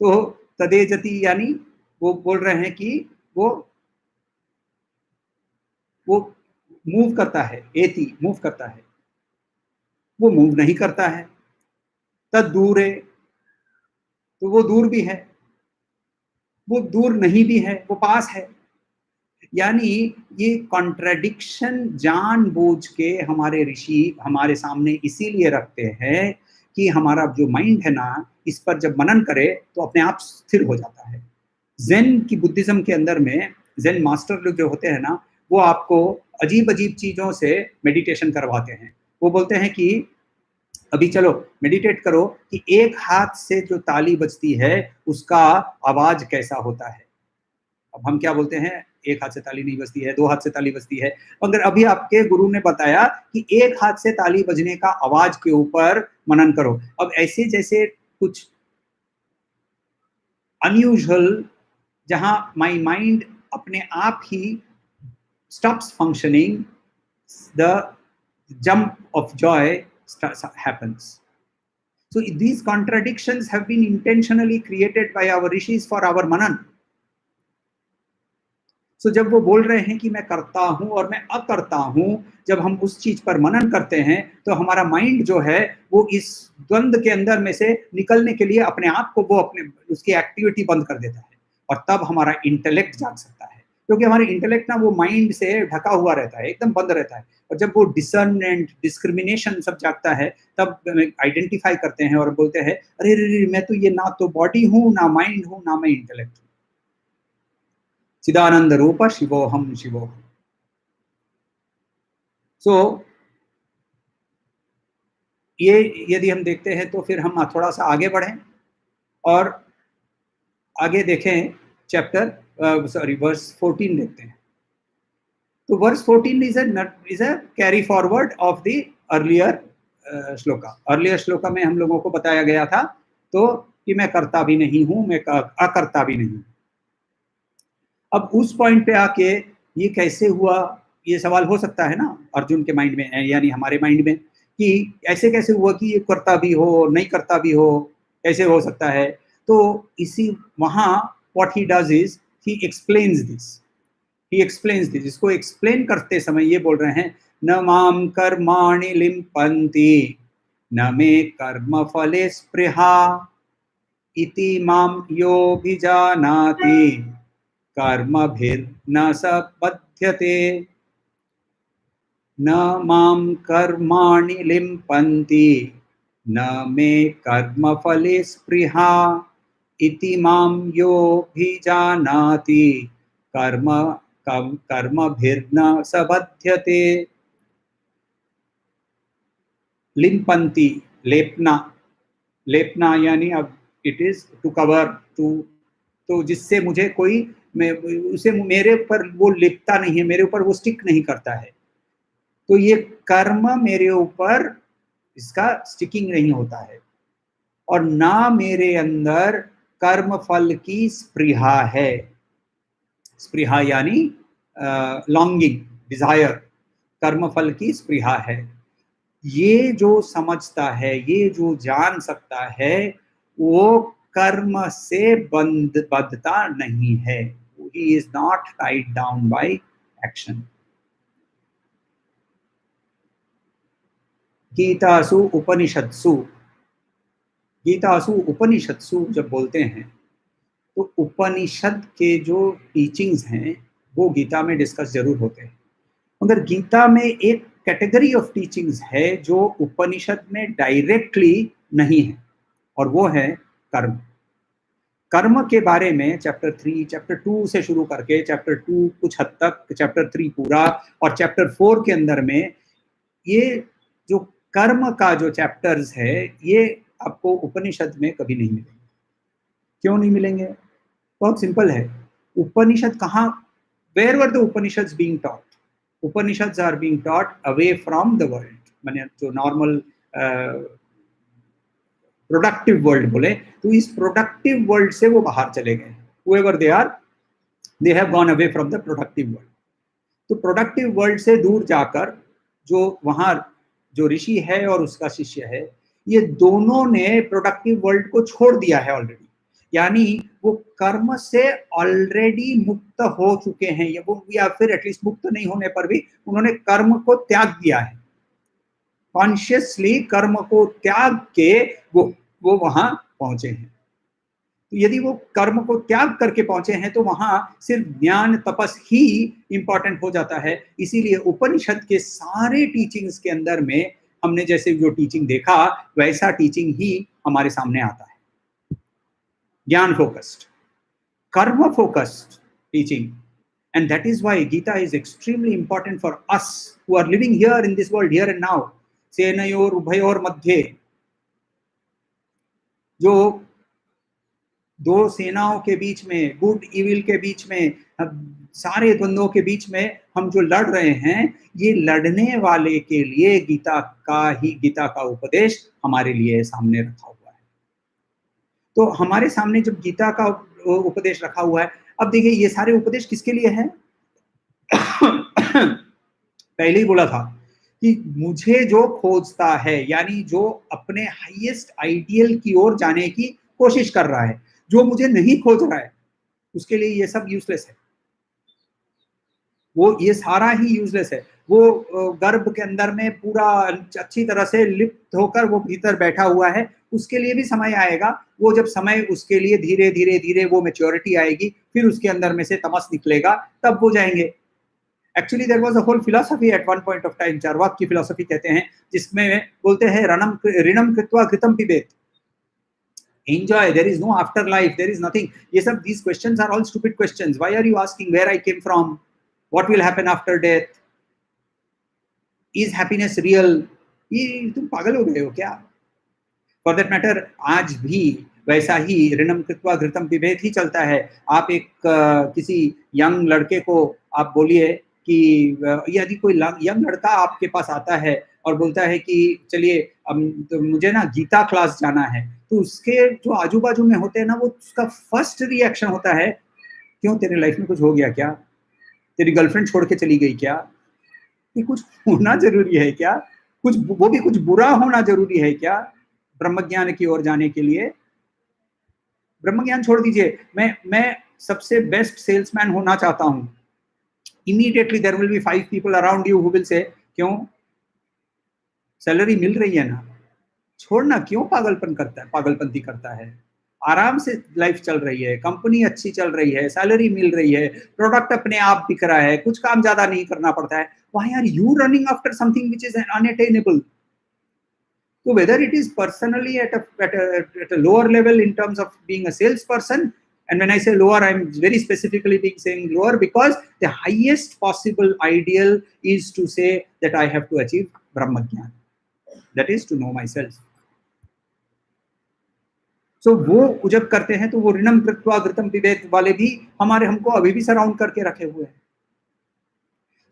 तो तदेजति यानी वो बोल रहे हैं कि वो मूव करता है, एति मूव करता है, वो मूव नहीं करता है। तद्दूरे, तो वो दूर भी है, वो दूर नहीं भी है, वो पास है। यानी ये कॉन्ट्रडिक्शन जानबूझ के हमारे ऋषि हमारे सामने इसीलिए रखते हैं कि हमारा जो माइंड है ना, इस पर जब मनन करे तो अपने आप स्थिर हो जाता है। ज़ेन की बुद्धिज्म के अंदर में ज़ेन मास्टर लोग जो होते हैं ना, वो आपको अजीब अजीब चीज़ों से मेडिटेशन करवाते हैं। वो बोलते हैं कि अभी चलो मेडिटेट करो कि एक हाथ से जो ताली बजती है उसका आवाज कैसा होता है। अब हम क्या बोलते हैं, एक हाथ से ताली नहीं बजती है, दो हाथ से ताली बजती है। मगर अभी आपके गुरु ने बताया कि एक हाथ से ताली बजने का आवाज के ऊपर मनन करो। अब ऐसे जैसे कुछ अनयूजुअल, जहां माय माइंड अपने आप ही stops functioning, the jump of joy happens. So these contradictions have been intentionally created by our rishis for our manan. So जब वो बोल रहे हैं कि मैं करता हूं और मैं अकर्ता हूं, जब हम उस चीज पर मनन करते हैं तो हमारा माइंड जो है वो इस द्वंद के अंदर में से निकलने के लिए अपने आप को वो अपने उसकी एक्टिविटी बंद कर देता है, और तब हमारा इंटेलेक्ट जाग सकता है। क्योंकि हमारे इंटेलेक्ट ना वो माइंड से ढका हुआ रहता है, एकदम बंद रहता है। और जब वो डिसर्नेंट, डिस्क्रिमिनेशन सब जागता है, तब आइडेंटिफाई करते हैं और बोलते हैं अरे रे मैं तो ये ना तो बॉडी हूँ, ना माइंड हूँ, ना मैं इंटेलेक्ट हूँ। चिदानंद रूप शिवोहम शिवोहम। सो ये यदि हम देखते हैं तो फिर हम थोड़ा सा आगे बढ़ें और आगे देखें चैप्टर वर्स 14 देखते हैं। तो verse 14 is a carry forward of the earlier shloka. Earlier shloka में हम लोगों को बताया गया था तो कि मैं करता भी नहीं हूं, मैं अकर्ता भी नहीं। अब उस पॉइंट पे आके ये कैसे हुआ, ये सवाल हो सकता है ना अर्जुन के माइंड में, यानी हमारे माइंड में, कि ऐसे कैसे हुआ कि ये करता भी हो नहीं करता भी हो, कैसे हो सकता है। तो इसी वहाँ what he does is he explains this. He explains this. इसको एक्सप्लेन करते समय ये बोल रहे हैं, न माम कर्माणि लिम्पन्ति न मे कर्म फले स्पृहा इति माम योऽभिजानाति कर्मभिर्न स बध्यते। न माम कर्माणि लिम्पन्ति न मे कर्म फले स्पृहा इति माम योऽभिजानाति कर्मभिर्न स बध्यते। लिम्पन्ति, लेपना, लेपना यानी अब इट इज टू कवर, तो जिससे मुझे कोई उसे मेरे ऊपर वो लिपता नहीं है, मेरे ऊपर वो स्टिक नहीं करता है। तो ये कर्म मेरे ऊपर इसका स्टिकिंग नहीं होता है, और ना मेरे अंदर कर्म फल की स्पृहा है। स्पृहा यानी लॉन्गिंग, डिजायर, कर्म फल की स्पृहा है। ये जो समझता है, ये जो जान सकता है, वो कर्म से बद्धता नहीं है। He is not tied down by action. गीतासु उपनिषत्सु, गीतासु उपनिषत्सु जब बोलते हैं तो उपनिषद के जो टीचिंग्स हैं वो गीता में डिस्कस जरूर होते हैं। मगर गीता में एक कैटेगरी ऑफ टीचिंग्स है जो उपनिषद में डायरेक्टली नहीं है, और वो है कर्म। कर्म के बारे में चैप्टर 3, चैप्टर 2 से शुरू करके चैप्टर 2 कुछ हद तक, चैप्टर 3 पूरा, और चैप्टर 4 के अंदर में ये जो कर्म का जो चैप्टर्स है, ये आपको उपनिषद में कभी नहीं मिलेंगे। क्यों नहीं मिलेंगे? बहुत सिंपल है। उपनिषद कहाँ, where were the Upanishads being taught? Upanishads are being taught away from the world, माने जो नॉर्मल प्रोडक्टिव वर्ल्ड बोले, तो इस प्रोडक्टिव वर्ल्ड से वो बाहर चले गए। whoever they are, they have gone away from the productive world. तो प्रोडक्टिव वर्ल्ड से दूर जाकर जो वहाँ जो ऋषि है और उसका शिष्य है, ये दोनों ने प्रोडक्टिव वर्ल्ड को छोड़ दिया है ऑलरेडी। यानी वो कर्म से ऑलरेडी मुक्त हो चुके हैं, या फिर एटलीस्ट मुक्त नहीं होने पर भी उन्होंने कर्म को त्याग दिया है। कॉन्शियसली कर्म को त्याग के वो वहां पहुंचे हैं। तो यदि वो कर्म को त्याग करके पहुंचे हैं तो वहां सिर्फ ज्ञान तपस ही इंपॉर्टेंट हो जाता है। इसीलिए उपनिषद के सारे टीचिंग्स के अंदर में हमने जैसे जो टीचिंग देखा वैसा टीचिंग ही हमारे सामने आता है। ज्ञान फोकस्ड, कर्म focused teaching, and that is why Gita is extremely important for us who are living here in this world, here and now. सेनयोर उभयोर मध्य, जो दो सेनाओं के बीच में, गुड इविल के बीच में, सारे द्वंद्वों के बीच में हम जो लड़ रहे हैं, ये लड़ने वाले के लिए गीता का उपदेश हमारे लिए सामने रखा हुआ है। तो हमारे सामने जब गीता का उपदेश रखा हुआ है, अब देखिए ये सारे उपदेश किसके लिए है? पहले ही बोला था कि मुझे जो खोजता है, यानी जो अपने हाईएस्ट आइडियल की ओर जाने की कोशिश कर रहा है, जो मुझे नहीं खोज रहा है, उसके लिए ये सब यूजलेस है। वो ये सारा ही यूजलेस है। वो गर्भ के अंदर में पूरा अच्छी तरह से लिप्त होकर वो भीतर बैठा हुआ है, उसके लिए भी समय आएगा। वो जब समय उसके लिए धीरे धीरे धीरे वो मैच्योरिटी आएगी, फिर उसके अंदर में से तमस निकलेगा, तब वो जाएंगे। Actually there was a whole philosophy at one point of time, Charvaka की फिलॉसफी कहते हैं, जिसमें बोलते हैं ऋणम कृत्वा घृतम पिबेत, enjoy, there is no afterlife, there is nothing. ये सब, these questions are all stupid questions. Why are you asking where I came from, what will happen after death, is happiness real? ये तुम पागल हो गए हो क्या? For that matter, आज भी वैसा ही ऋणम कृत्वा घृतम पिबेत ही चलता है। आप एक किसी यंग लड़के को आप बोलिए कि यदि कोई यंग लड़का आपके पास आता है और बोलता है कि चलिए तो मुझे ना गीता क्लास जाना है, तो उसके जो आजू बाजू में होते हैं ना, वो उसका फर्स्ट रिएक्शन होता है, क्यों तेरे लाइफ में कुछ हो गया क्या? तेरी गर्लफ्रेंड छोड़ के चली गई क्या? ये कुछ होना जरूरी है क्या? कुछ वो भी कुछ बुरा होना जरूरी है क्या ब्रह्मज्ञान की ओर जाने के लिए? ब्रह्मज्ञान छोड़ दीजिए, मैं सबसे बेस्ट सेल्समैन होना चाहता हूं। Immediately there will be 5 people around you who will say, क्यों? सैलरी मिल रही है ना, छोड़ना क्यों पागलपंती करता है? आराम से लाइफ चल रही है, कंपनी अच्छी चल रही है, सैलरी मिल रही है, प्रोडक्ट अपने आप बिक रहा है, कुछ काम ज्यादा नहीं करना पड़ता है। Why are you running after something which is unattainable? So whether it is personally at a lower level in terms of being a salesperson, and when I say lower, I'm very specifically saying lower because the highest possible ideal is to say that I have to achieve Brahmajnana. That is to know myself. So वो जब करते हैं तो वो ऋणम कृत्वा घृतम पिबेत वाले भी हमको अभी भी सराउंड करके रखे हुए हैं।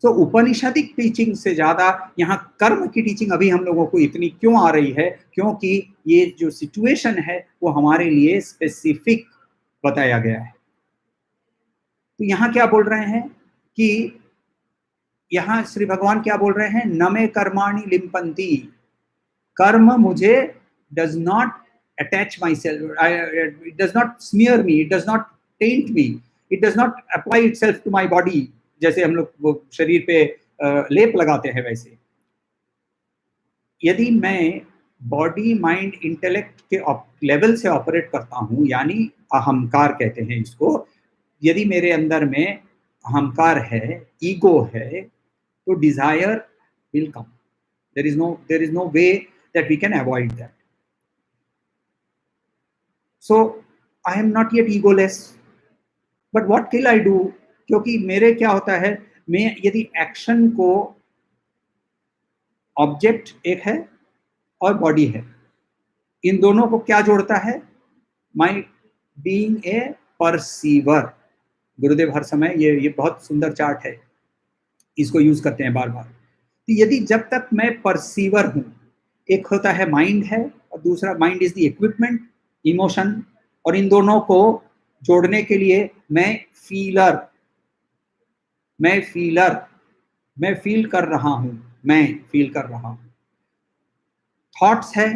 तो उपनिषदिक टीचिंग से ज्यादा यहाँ कर्म की टीचिंग अभी हम लोगों को इतनी क्यों आ रही है? क्योंकि ये जो सिचुएशन है वो हमारे लिए स्पेसिफिक बताया गया है। तो यहाँ क्या बोल रहे हैं कि यहाँ श्री भगवान क्या बोल रहे हैं? नमे कर्माणि लिम्पन्ति, कर्म मुझे does not attach myself, it does not smear me, it does not taint me, it does not apply itself to my body, जैसे हम लोग वो शरीर पे लेप लगाते हैं वैसे। यदि मैं बॉडी माइंड इंटेलेक्ट के लेवल से ऑपरेट करता हूँ, यानी अहंकार कहते हैं इसको, यदि मेरे अंदर में अहंकार है, ईगो है, तो desire will come. There is no way that we can avoid that. So I am not yet egoless, but what will I do? क्योंकि मेरे क्या होता है, मैं यदि एक्शन को, ऑब्जेक्ट एक है और बॉडी है, इन दोनों को क्या जोड़ता है? माई बीइंग ए परसीवर। गुरुदेव हर समय ये बहुत सुंदर चार्ट है, इसको यूज करते हैं बार बार। तो यदि जब तक मैं परसीवर हूं, एक होता है माइंड है और दूसरा mind is the equipment, emotion, और इन दोनों को जोड़ने के लिए मैं फीलर, मैं फील कर रहा हूं, मैं फील कर रहा हूं। थॉट्स है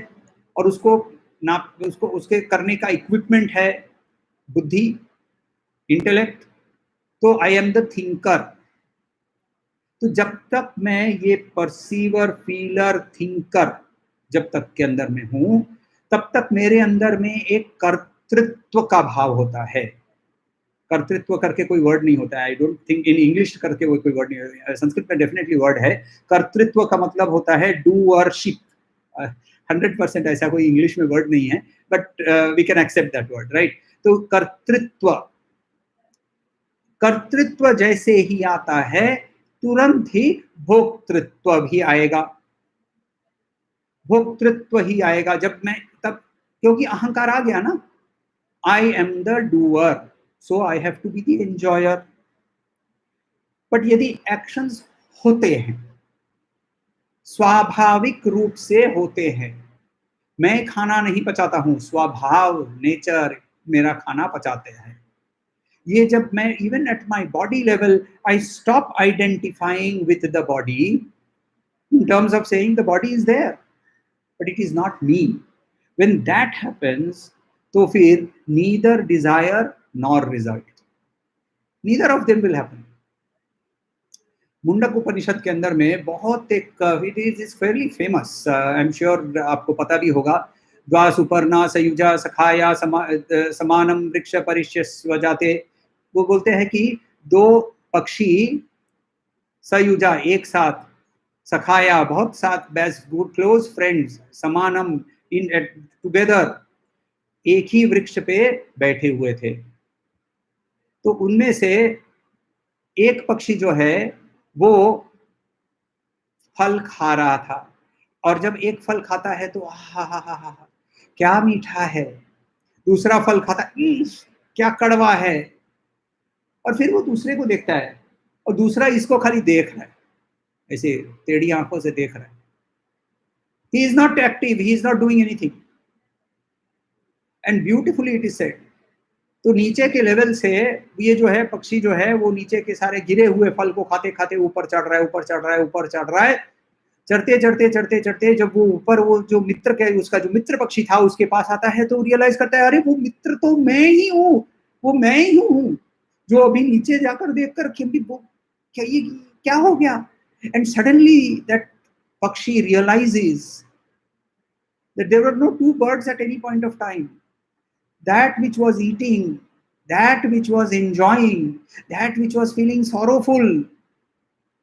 और उसको उसके करने का इक्विपमेंट है बुद्धि, इंटेलेक्ट। तो आई एम द थिंकर। तो जब तक मैं ये परसीवर, फीलर, थिंकर जब तक के अंदर में हूं, तब तक मेरे अंदर में एक कर्तृत्व का भाव होता है। कर्तृत्व करके कोई वर्ड नहीं होता है, I don't think in English करके वो कोई वर्ड नहीं है, संस्कृत में डेफिनेटली वर्ड है। कर्तृत्व का मतलब होता है डूअरशिप। 100% ऐसा कोई इंग्लिश में वर्ड नहीं है, but we can accept that word, right. तो कर्तृत्व जैसे ही आता है, तुरंत ही भोक्तृत्व भी आएगा। भोक्तृत्व ही आएगा जब मैं, तब क्योंकि अहंकार आ गया ना, I am the doer, so I have to be the enjoyer. But यदि एक्शंस होते हैं, स्वाभाविक रूप से होते हैं, मैं खाना नहीं पचाता हूं, स्वभाव, नेचर मेरा खाना पचाते हैं। ये जब मैं even at my body level, I stop identifying with the body in terms of saying the body is there, but it is not me. When that happens, तो फिर neither desire nor result, neither of them will happen. Mundaka उपनिषद के अंदर में बहुत एक, it is fairly famous, I'm sure आपको पता भी होगा, द्वा सुपर्णा सयुजा सखाया समानम वृक्ष परिष्यस्व जाते। वो बोलते हैं कि दो पक्षी सयुजा, एक साथ, सखाया, बहुत साथ, बेस्ट गुड क्लोज फ्रेंड्स, समानम, इन टुगेदर, एक ही वृक्ष पे बैठे हुए थे। तो उनमें से एक पक्षी जो है वो फल खा रहा था, और जब एक फल खाता है तो हा हा हा हा क्या मीठा है, दूसरा फल खाता क्या कड़वा है, और फिर वो दूसरे को देखता है और दूसरा इसको खाली देख रहा है, ऐसे टेढ़ी आंखों से देख रहा है। He is not active, he is not doing anything. And beautifully it is said. तो नीचे के लेवल से ये जो है पक्षी जो है वो नीचे के सारे गिरे हुए फल को खाते खाते ऊपर चढ़ रहा है, ऊपर चढ़ रहा है, ऊपर चढ़ रहा है। चढ़ते चढ़ते चढ़ते चढ़ते जब वो ऊपर, वो जो मित्र के, उसका जो मित्र पक्षी था उसके पास आता है, तो रियलाइज करता है, अरे वो मित्र तो मैं ही हूँ, वो मैं ही हूँ जो अभी नीचे जाकर देखकर क्या ये क्या हो गया। And suddenly that Pakshi realizes that there were no two birds at any point of time. That which was eating, that which was enjoying, that which was feeling sorrowful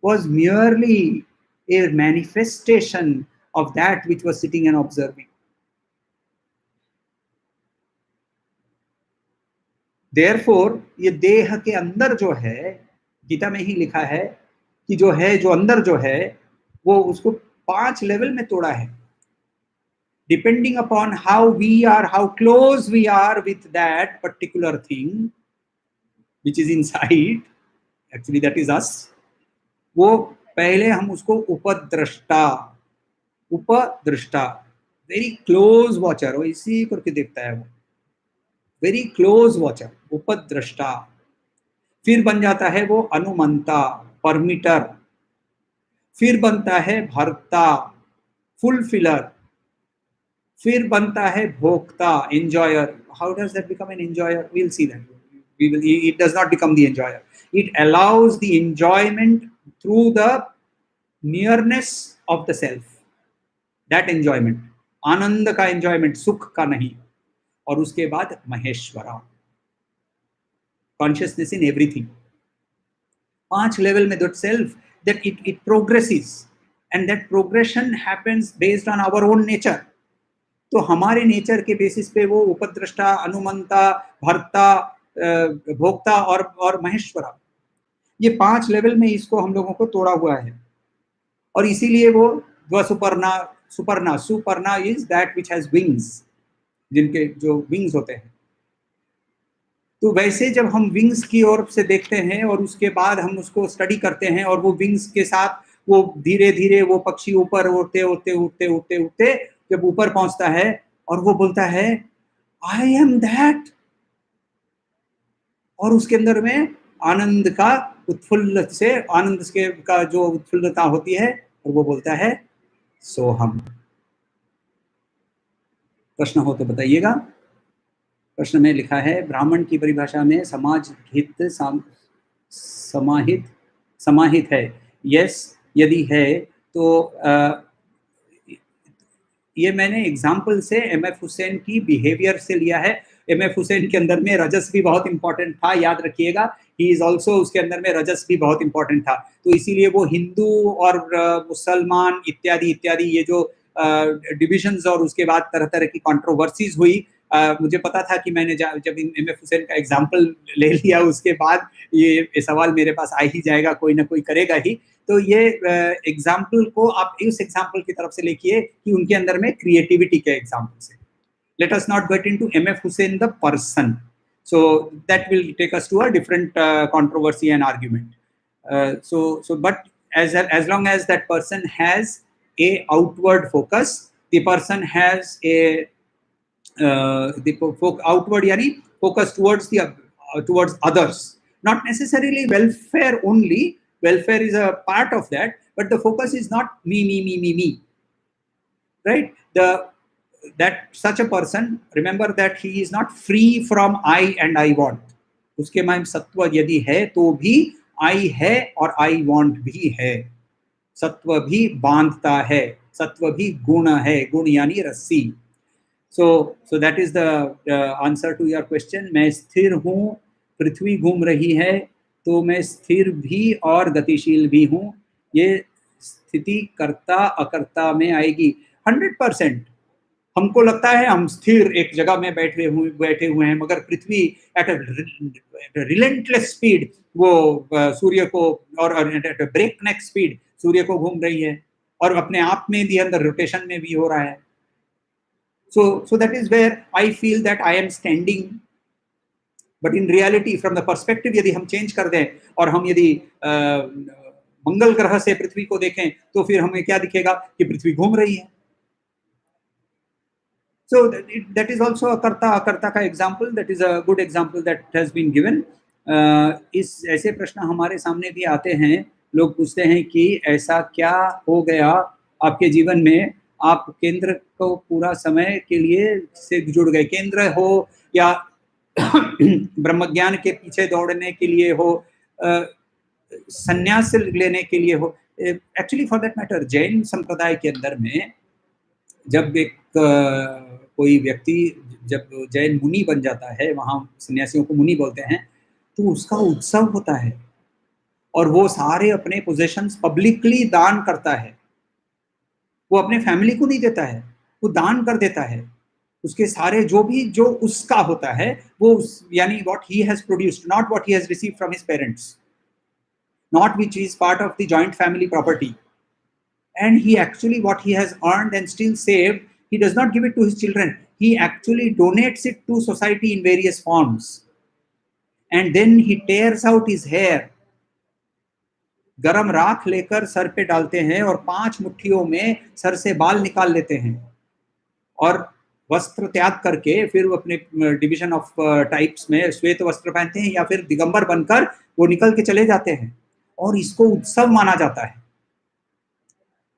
was merely a manifestation of that which was sitting and observing. Therefore, ये देह के अंदर जो है, गीता में ही लिखा है कि जो है, जो अंदर जो है, वो उसको 5 लेवल में तोड़ा है, depending upon how we are, how close we are with that particular thing which is inside, actually that is us. वो पहले हम उसको उपद्रष्टा, वेरी क्लोज वॉचर, वो इसी करके देखता है, वो वेरी क्लोज वॉचर, उपद्रष्टा। फिर बन जाता है वो अनुमंता, परमिटर। फिर बनता है भर्ता, फुलफिलर। फिर बनता है भोक्ता, enjoyer. How does that become an enjoyer? We will see that. It does not become the enjoyer. It allows the enjoyment through the nearness of the self. That enjoyment, आनंद का enjoyment, सुख का नहीं। और उसके बाद Maheshwara, consciousness in everything. 5 level में that self, that it progresses, and that progression happens based on our own nature. तो हमारे नेचर के बेसिस पे वो उपद्रष्टा, अनुमंता, भर्ता, भोक्ता और महेश्वरा, ये 5 लेवल में इसको हम लोगों को तोड़ा हुआ है। और इसीलिए वो Suparna is that which has wings, जिनके जो विंग्स होते हैं। तो वैसे जब हम विंग्स की ओर से देखते हैं और उसके बाद हम उसको स्टडी करते हैं, और वो विंग्स के साथ वो धीरे धीरे वो पक्षी ऊपर उड़ते उड़ते उड़ते उड़ते उड़ते जब ऊपर पहुंचता है और वो बोलता है आई एम दैट, और उसके अंदर में आनंद का उत्फुल्ल से आनंद के का जो उत्फुल्लता होती है, और वो बोलता है सोहम। प्रश्न हो तो बताइएगा। प्रश्न में लिखा है ब्राह्मण की परिभाषा में समाज हित समाहित है। यस, यदि है तो ये मैंने एग्जाम्पल से एमएफ हुसैन की बिहेवियर से लिया है। एमएफ हुसैन के अंदर में रजस भी बहुत इंपॉर्टेंट था, याद रखिएगा। ही इज ऑल्सो, उसके अंदर में रजस भी बहुत इंपॉर्टेंट था। तो इसीलिए वो हिंदू और मुसलमान इत्यादि इत्यादि ये जो डिविजन्स और उसके बाद तरह तरह की कंट्रोवर्सीज हुई, मुझे पता था कि मैंने जब एमएफ हुसैन का एग्जाम्पल ले लिया उसके बाद ये सवाल मेरे पास आ ही जाएगा, कोई ना कोई करेगा ही। तो ये एग्जाम्पल को आप इस एग्जाम्पल की तरफ से लिखिए कि उनके अंदर में क्रिएटिविटी के एग्जाम्पल से। Let us not get into MF Hussain the person, so that will take us to a different controversy and argument. But as long as that person has a outward focus, the person has a outward yani focus towards others, not necessarily welfare only. Welfare is a part of that, but the focus is not me, right? That such a person, remember that he is not free from I and I want. उसके में सत्व यदि है तो भी I है और I want भी है। सत्व भी बांधता है, सत्व भी गुण है, गुण यानी रस्सी। So that is the answer to your question. मैं स्थिर हूँ, पृथ्वी घूम रही है, तो मैं स्थिर भी और गतिशील भी हूँ। ये स्थिति कर्ता अकर्ता में आएगी 100%। हमको लगता है हम स्थिर एक जगह में बैठे हुए हैं, मगर पृथ्वी एट अ रिलेंटलेस स्पीड वो सूर्य को और at a breakneck speed सूर्य को घूम रही है, और अपने आप में भी अंदर रोटेशन में भी हो रहा है। So that is where I feel that I am standing, but in reality from the perspective यदि हम चेंज कर दें और हम यदि मंगल ग्रह से पृथ्वी को देखें तो फिर हमें क्या दिखेगा कि पृथ्वी घूम रही है। So that is also a कर्ता का example. That is a good example that has been given. इस ऐसे प्रश्न हमारे सामने भी आते हैं। लोग पूछते हैं कि ऐसा क्या हो गया आपके जीवन में, आप केंद्र को पूरा समय के लिए से जुड़ गए, केंद्र हो या ब्रह्मज्ञान के पीछे दौड़ने के लिए हो, संन्यास लेने के लिए हो। Actually for that matter Jain संप्रदाय के अंदर में जब एक कोई व्यक्ति जब जैन मुनि बन जाता है, वहाँ सन्यासियों को मुनि बोलते हैं, तो उसका उत्सव होता है और वो सारे अपने पोजेशंस पब्लिकली दान करता है। वो अपने फैमिली को नहीं देता है, वो दान कर देता है। उसके सारे जो उसका होता है वो यानी what he has produced, not what he has received from his parents, not which is part of the joint family property. And he actually what he has earned and still saved, he does not give it to his children. He actually donates it to society in various forms. And then he tears out his hair. गरम राख लेकर sir पे डालते हैं और 5 मुट्ठियों में sir से बाल निकाल लेते हैं और वस्त्र त्याग करके फिर वो अपने डिवीजन ऑफ टाइप्स में श्वेत वस्त्र पहनते हैं या फिर दिगंबर बनकर वो निकल के चले जाते हैं और इसको उत्सव माना जाता है।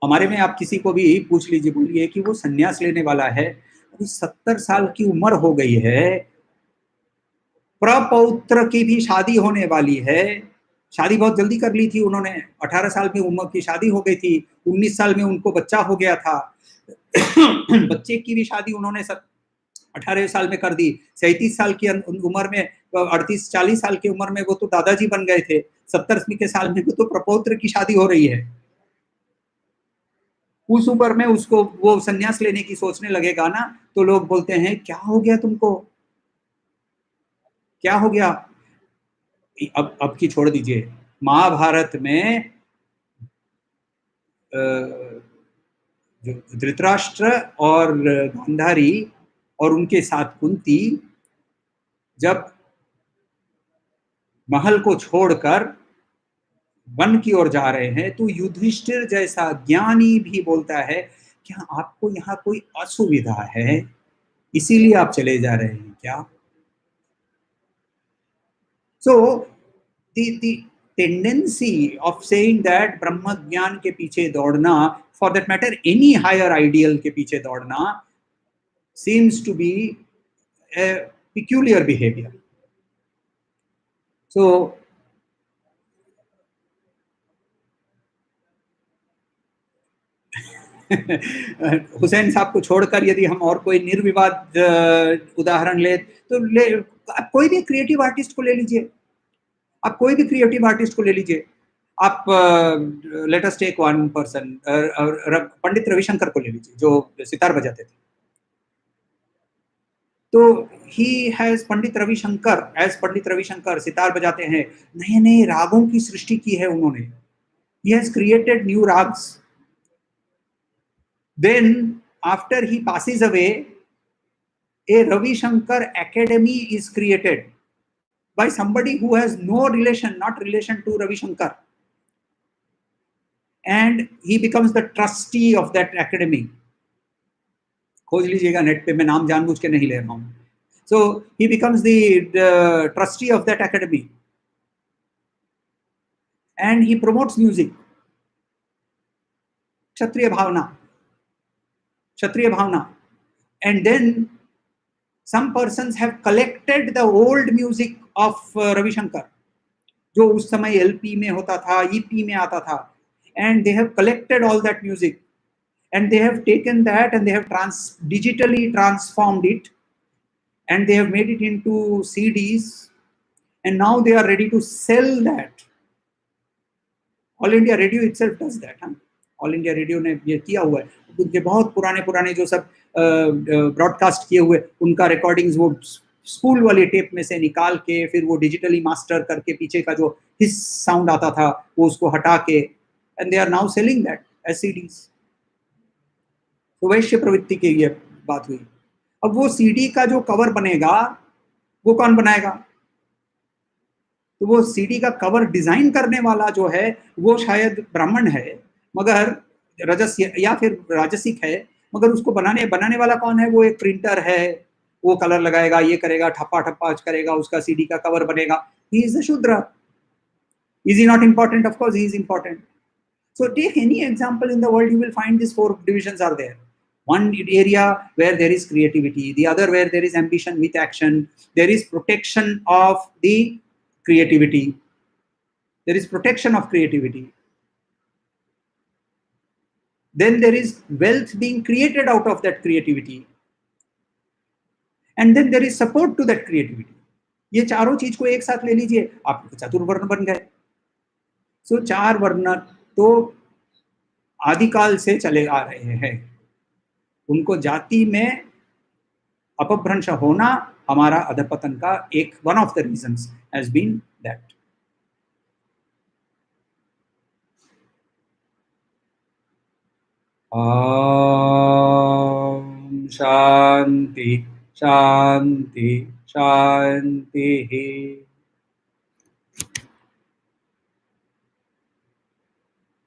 हमारे में आप किसी को भी पूछ लीजिए, बोलिए कि वो सन्यास लेने वाला है, अभी 70 साल की उम्र हो गई है, प्रपौत्र की भी शादी होने वाली है, शादी बहुत जल्दी कर ली थी उन्होंने, 18 साल में उम्र की शादी हो गई थी, 19 साल में उनको बच्चा हो गया था, बच्चे की भी शादी उन्होंने 18 साल में कर दी, 37 साल की उम्र में 38-40 साल की उम्र में वो तो दादाजी बन गए थे, 70 के साल में तो प्रपौत्र की शादी हो रही है। उस उम्र में उसको वो संन्यास लेने की सोचने लगेगा ना, तो लोग बोलते हैं क्या हो गया तुमको, क्या हो गया। अब की छोड़ दीजिए, महाभारत में जो धृतराष्ट्र और गांधारी और उनके साथ कुंती जब महल को छोड़कर वन की ओर जा रहे हैं, तो युधिष्ठिर जैसा ज्ञानी भी बोलता है क्या आपको यहाँ कोई असुविधा है, इसीलिए आप चले जा रहे हैं क्या। सो the tendency of saying that ब्रह्म ज्ञान के पीछे दौड़ना, for that matter any higher ideal के पीछे दौड़ना, seems to be a peculiar behavior. So Hussain साहब को छोड़कर यदि हम और कोई निर्विवाद उदाहरण ले तो आप कोई भी क्रिएटिव आर्टिस्ट को ले लीजिए, आप कोई भी क्रिएटिव आर्टिस्ट को ले लीजिए, आप let us take one person, Pandit Ravi Shankar को ले लीजिए जो सितार बजाते थे। तो ही हैज पंडित रविशंकर सितार बजाते हैं, नए नए रागों की सृष्टि की है उन्होंने। He has created new ragas. Then after he passes away, a Ravi Shankar Academy is created by somebody who has no relation, not relation to Ravi Shankar, and he becomes the trustee of that academy. खोज लीजिएगा net पे, मैं नाम जानबूझ के नहीं ले रहा हूँ। So he becomes the trustee of that academy, and he promotes music, Kshatriya Bhavana, and then some persons have collected the old music of Ravi Shankar, जो उस समय LP में होता था, EP में आता था, and they have collected all that music, and they have taken that and they have digitally transformed it, and they have made it into CDs, and now they are ready to sell that. All India Radio itself does that. All India radio ने ये किया हुआ है, उनके बहुत पुराने जो सब ब्रॉडकास्ट किए हुए उनका रिकॉर्डिंग्स वो स्कूल वाली टेप में से निकाल के फिर वो डिजिटली मास्टर करके पीछे का जो हिस साउंड आता था वो उसको हटा के, and they are now selling that as CDs. तो वैश्य प्रवृत्ति की ये बात हुई। अब वो सीडी का जो कवर बनेगा वो कौन बनाएगा, तो वो सीडी का कवर डिजाइन करने वाला जो है वो शायद ब्राह्मण है, मगर रजस या फिर राजसिक है, मगर उसको बनाने वाला कौन है, वो एक प्रिंटर है, वो कलर लगाएगा, ये करेगा, ठप्पा करेगा, उसका सीडी का कवर बनेगा। ही इज अ शूद्र। Is he not important? Of course he is important. So take any example in the world, you will find these four divisions are there. One area where there is creativity, the other where there is ambition with action, there is protection of the creativity, there is protection of creativity. Then there is wealth being created out of that creativity, and then there is support to that creativity. ये चारों चीज को एक साथ ले लीजिए, आप चतुर्वर्ण बन गए। सो चार वर्ण तो आदिकाल से चले आ रहे हैं, उनको जाति में अपभ्रंश होना हमारा अधपतन का एक one of the reasons has been that. ओम शांति शांति शांति।